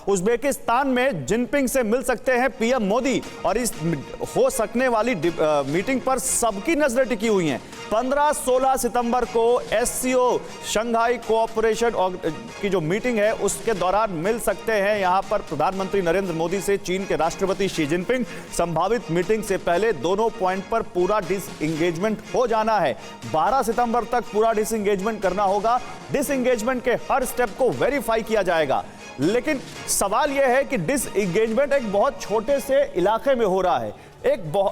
Uzbekistan में Jinping से मिल सकते हैं पीएम मोदी और इस हो सकने वाली मीटिंग पर सबकी नजरें टिकी हुई हैं। 15-16 सितंबर को एससीओ शंघाई कोऑपरेशन की जो मीटिंग है उसके दौरान मिल सकते हैं यहां पर प्रधानमंत्री नरेंद्र मोदी से चीन के राष्ट्रपति शी जिनपिंग। संभावित मीटिंग से पहले दोनों पॉइंट पर पूरा डिसएंगेजमेंट हो जाना है। 12 सितंबर तक पूरा डिसएंगेजमेंट करना होगा। डिसएंगेजमेंट के हर स्टेप को वेरीफाई किया जाएगा। लेकिन सवाल यह है कि डिसएंगेजमेंट एक बहुत छोटे से इलाके में हो रहा है,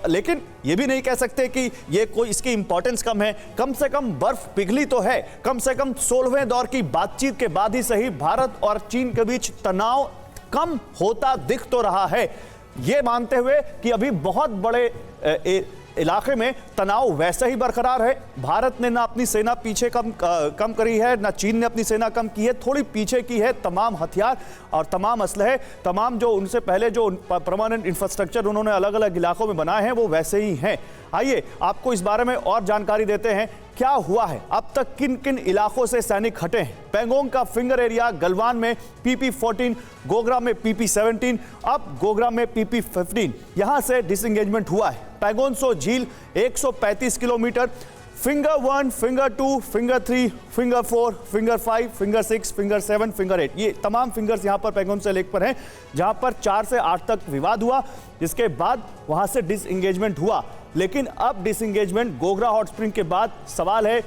लेकिन यह भी नहीं कह सकते कि ये कोई इसकी इंपॉर्टेंस कम है। कम से कम बर्फ पिघली तो है। कम से कम 16वें दौर की बातचीत के बाद ही सही भारत और चीन के बीच तनाव कम होता दिख तो रहा है। यह मानते हुए कि अभी बहुत बड़े इलाके में तनाव वैसे ही बरकरार है। भारत ने ना अपनी सेना पीछे कम करी है, ना चीन ने अपनी सेना कम की है, थोड़ी पीछे की है। तमाम हथियार और तमाम असलहे, तमाम जो उनसे पहले जो परमानेंट इंफ्रास्ट्रक्चर उन्होंने अलग अलग इलाकों में बनाए हैं वो वैसे ही हैं। आइए आपको इस बारे में और जानकारी देते हैं क्या हुआ है, अब तक किन किन इलाकों से सैनिक हटे हैं। पैंगोंग का फिंगर एरिया, गलवान में PP-14, गोगरा में PP-17, अब गोगरा में PP-15, यहां से डिसएंगेजमेंट हुआ है। पैंगोंग झील 135 kilometre, finger 1, finger 2, finger 3, finger 4, finger 5, finger 6, finger 7, finger 8, ये तमाम फिंगर्स यहां पर पैंगोंग से लेक पर हैं, जहां पर 4 से 8 तक विवाद हुआ, जिसके बाद वहां से डिसएंगेजमेंट हुआ। लेकिन अब डिसएंगेजमेंट गोगरा हॉट स्प्रिंग के बाद सवाल है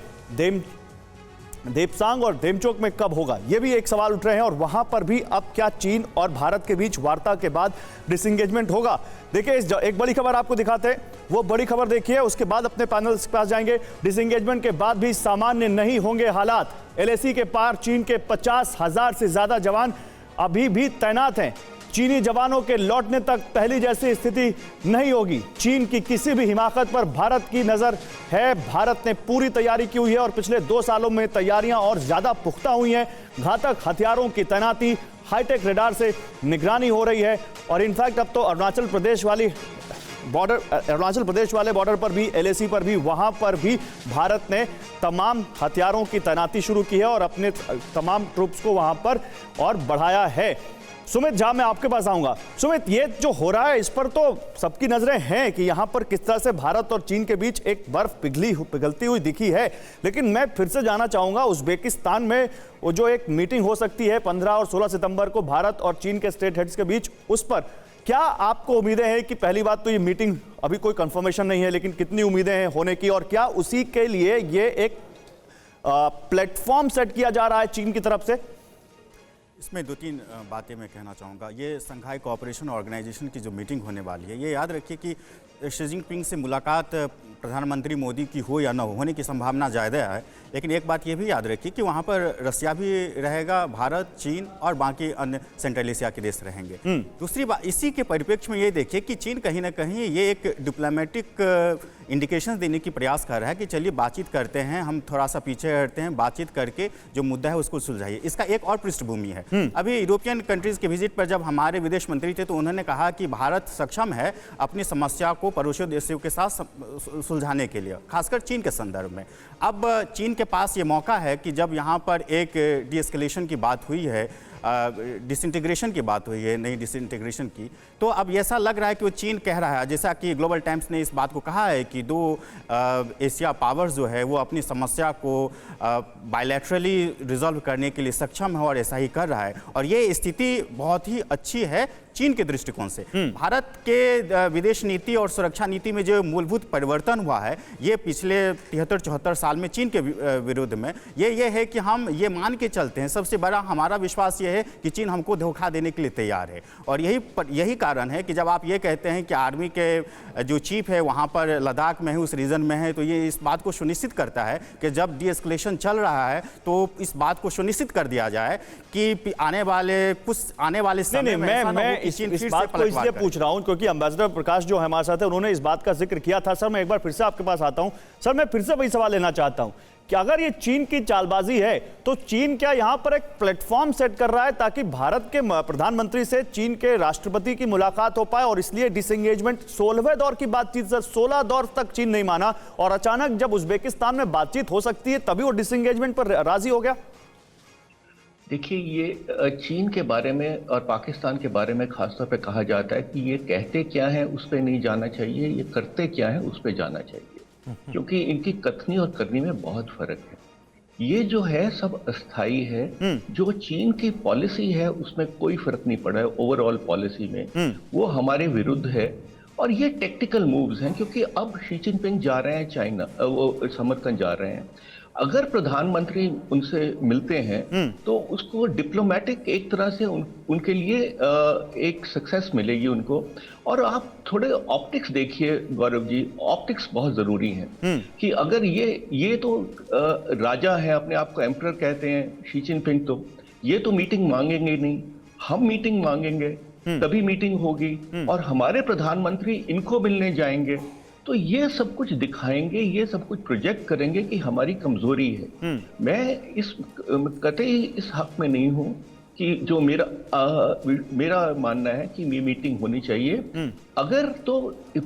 देपसांग और देमचोक में कब होगा, यह भी एक सवाल उठ रहे हैं। और वहां पर भी अब क्या चीन और भारत के बीच वार्ता के बाद डिसएंगेजमेंट होगा। देखिए एक बड़ी खबर आपको दिखाते हैं, वो बड़ी खबर देखिए, उसके बाद अपने पैनल्स के पास जाएंगे। डिसएंगेजमेंट के बाद भी सामान्य नहीं होंगे हालात। LAC के पार चीन के 50,000 से ज्यादा जवान अभी भी तैनात हैं। चीनी जवानों के लौटने तक पहली जैसी स्थिति नहीं होगी। चीन की किसी भी हिमाकत पर भारत की नजर है। भारत ने पूरी तैयारी की हुई है और पिछले 2 सालों में तैयारियां और ज्यादा पुख्ता हुई हैं। घातक हथियारों की तैनाती, हाईटेक रेडार से निगरानी हो रही है। और इनफैक्ट अब तो अरुणाचल प्रदेश वाले बॉर्डर पर भी, LAC पर भी, वहां पर भी भारत ने तमाम हथियारों की तैनाती शुरू की है और अपने तमाम ट्रूप्स को वहां पर और बढ़ाया है। सुमित, जहां मैं आपके पास आऊंगा, सुमित, ये जो हो रहा है इस पर तो सबकी नजरें हैं कि यहां पर किस तरह से भारत और चीन के बीच एक बर्फ पिघलती हुई दिखी है। लेकिन मैं फिर से जानना चाहूंगा, उज्बेकिस्तान में वो जो एक मीटिंग हो सकती है 15 और 16 सितंबर को भारत और चीन के स्टेट हेड्स के बीच, उस पर क्या आपको उम्मीदें हैं कि पहली बात तो ये मीटिंग अभी कोई कंफर्मेशन नहीं है, लेकिन कितनी उम्मीदें हैं होने की, और क्या उसी के लिए ये एक प्लेटफॉर्म सेट किया जा रहा है चीन की तरफ से? इसमें 2-3 बातें मैं कहना चाहूँगा। ये शंघाई कोऑपरेशन ऑर्गेनाइजेशन की जो मीटिंग होने वाली है, ये याद रखिए कि शी जिनपिंग से मुलाकात प्रधानमंत्री मोदी की हो या न हो, होने की संभावना ज़्यादा है। लेकिन एक बात ये भी याद रखिए कि वहाँ पर रसिया भी रहेगा, भारत, चीन और बाकी अन्य सेंट्रल एशिया के देश रहेंगे। दूसरी बात, इसी के परिप्रेक्ष्य में ये देखिए कि चीन कहीं ना कहीं ये एक डिप्लोमेटिक इंडिकेशन देने की प्रयास कर रहा है कि चलिए बातचीत करते हैं, हम थोड़ा सा पीछे हटते हैं, बातचीत करके जो मुद्दा है उसको सुलझाइए। इसका एक और पृष्ठभूमि है। अभी यूरोपियन कंट्रीज के विजिट पर जब हमारे विदेश मंत्री थे तो उन्होंने कहा कि भारत सक्षम है अपनी समस्या को पड़ोसी देशों के साथ सुलझाने के लिए, खासकर चीन के संदर्भ में। अब चीन के पास ये मौका है कि जब यहाँ पर एक डीएस्केलेशन की बात हुई है, डिसइंटीग्रेशन की बात हुई है, नई डिसइंटीग्रेशन की, तो अब ऐसा लग रहा है कि वो चीन कह रहा है, जैसा कि ग्लोबल टाइम्स ने इस बात को कहा है कि 2 एशिया पावर्स जो है वो अपनी समस्या को बायलैटरली रिजॉल्व करने के लिए सक्षम है और ऐसा ही कर रहा है। और ये स्थिति बहुत ही अच्छी है चीन के दृष्टिकोण से। भारत के विदेश नीति और सुरक्षा नीति में जो मूलभूत परिवर्तन हुआ है, ये पिछले 73-74 साल में चीन के विरुद्ध में ये है कि हम ये मान के चलते हैं, सबसे बड़ा हमारा विश्वास ये है कि चीन हमको धोखा देने के लिए तैयार है। और यही कारण है कि जब आप ये कहते हैं कि आर्मी के जो चीफ है वहाँ पर लद्दाख में है, उस रीजन में है, तो ये इस बात को सुनिश्चित करता है कि जब डीएस्केलेशन चल रहा है तो इस बात को सुनिश्चित कर दिया जाए कि आने वाले समय में इस बात को इसलिए पूछ रहा हूं क्योंकि एम्बेसडर प्रकाश जो हमारे साथ है उन्होंने इस बात का जिक्र किया था। सर, मैं एक बार फिर से आपके पास आता हूं। सर, मैं फिर से वही सवाल लेना चाहता हूं कि अगर ये चीन की चालबाजी है तो चीन क्या यहां पर एक प्लेटफॉर्म सेट कर रहा है ताकि भारत के प्रधानमंत्री से चीन के राष्ट्रपति की मुलाकात हो पाए, और इसलिए डिसएंगेजमेंट 16वें दौर की बातचीत, सर 16 दौर तक चीन नहीं माना और अचानक जब उज्बेकिस्तान में बातचीत हो सकती है तभी वो डिसएंगेजमेंट पर राजी हो गया? देखिए ये चीन के बारे में और पाकिस्तान के बारे में खासतौर पे कहा जाता है कि ये कहते क्या हैं उस पे नहीं जाना चाहिए, ये करते क्या हैं उस पे जाना चाहिए, क्योंकि इनकी कथनी और करनी में बहुत फर्क है। ये जो है सब अस्थाई है। जो चीन की पॉलिसी है उसमें कोई फर्क नहीं पड़ा है ओवरऑल पॉलिसी में, वो हमारे विरुद्ध है। और ये टेक्टिकल मूव्स हैं, क्योंकि अब शी जिनपिंग जा रहे हैं चाइना, वो समरकंद जा रहे हैं। अगर प्रधानमंत्री उनसे मिलते हैं तो उसको डिप्लोमेटिक एक तरह से उनके लिए एक सक्सेस मिलेगी उनको। और आप थोड़े ऑप्टिक्स देखिए गौरव जी, ऑप्टिक्स बहुत जरूरी हैं कि अगर ये तो राजा है, अपने आप को एम्परर कहते हैं शी जिनपिंग, तो ये तो मीटिंग मांगेंगे नहीं, हम मीटिंग मांगेंगे तभी मीटिंग होगी, और हमारे प्रधानमंत्री इनको मिलने जाएंगे तो ये सब कुछ दिखाएंगे, ये सब कुछ प्रोजेक्ट करेंगे कि हमारी कमजोरी है। मैं इस कतई इस हक में नहीं हूं कि जो मेरा मानना है कि ये मीटिंग होनी चाहिए। अगर तो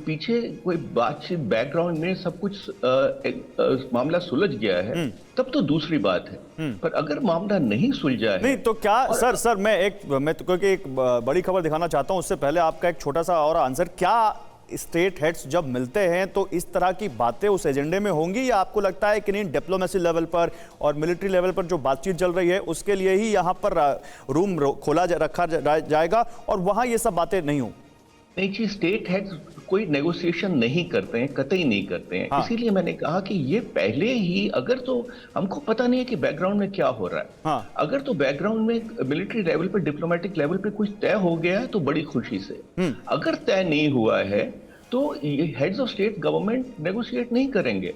पीछे कोई बातचीत बैकग्राउंड में सब कुछ मामला सुलझ गया है तब तो दूसरी बात है, पर अगर मामला नहीं सुलझा है नहीं तो क्या सर मैं तो क्योंकि एक बड़ी खबर दिखाना चाहता हूं, उससे पहले आपका एक छोटा सा और आंसर, क्या स्टेट हेड्स जब मिलते हैं तो इस तरह की बातें उस एजेंडे में होंगी, या आपको लगता है कि नहीं डिप्लोमेसी लेवल पर और मिलिट्री लेवल पर जो बातचीत चल रही है उसके लिए ही यहाँ पर रूम रखा जाएगा और वहाँ ये सब बातें नहीं हो? नहीं जी, स्टेट हेड्स कोई नेगोशिएशन नहीं करते हैं, कतई नहीं करते हैं। हाँ। इसीलिए मैंने कहा कि ये पहले ही, अगर तो हमको पता नहीं है कि बैकग्राउंड में क्या हो रहा है। हाँ। अगर तो बैकग्राउंड में मिलिट्री लेवल पे, डिप्लोमेटिक लेवल पे कुछ तय हो गया है तो बड़ी खुशी से। अगर तय नहीं हुआ है तो heads of state government negotiate नहीं करेंगे।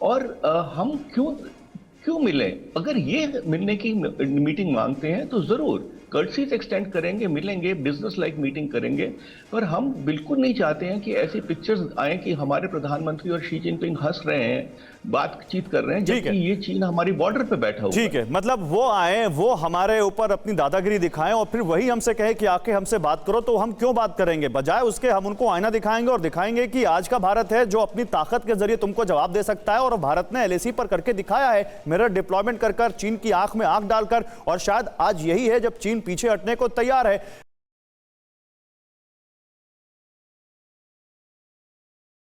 और हम क्यों मिले? अगर ये मिलने की मीटिंग मांगते हैं तो जरूर कर्टसीज एक्सटेंड करेंगे, मिलेंगे, बिजनेस लाइक मीटिंग करेंगे। पर हम बिल्कुल नहीं चाहते हैं कि ऐसी पिक्चर्स आए कि हमारे प्रधानमंत्री और शी जिनपिंग हंस रहे हैं, बातचीत कर रहे हैं, जबकि ये चीन हमारी बॉर्डर पे बैठा हुआ है। ठीक है, मतलब वो आए, वो हमारे ऊपर अपनी दादागिरी दिखाएं और फिर वही हमसे कहे कि आके हमसे बात करो, तो हम क्यों बात करेंगे? बजाय उसके हम उनको आईना दिखाएंगे और दिखाएंगे कि आज का भारत है जो अपनी ताकत के जरिए तुमको जवाब दे सकता है, और भारत ने एलएसी पर करके दिखाया है, मिरर डिप्लॉयमेंट कर चीन की आंख में आंख डालकर, और शायद आज यही है जब चीन पीछे हटने को तैयार है।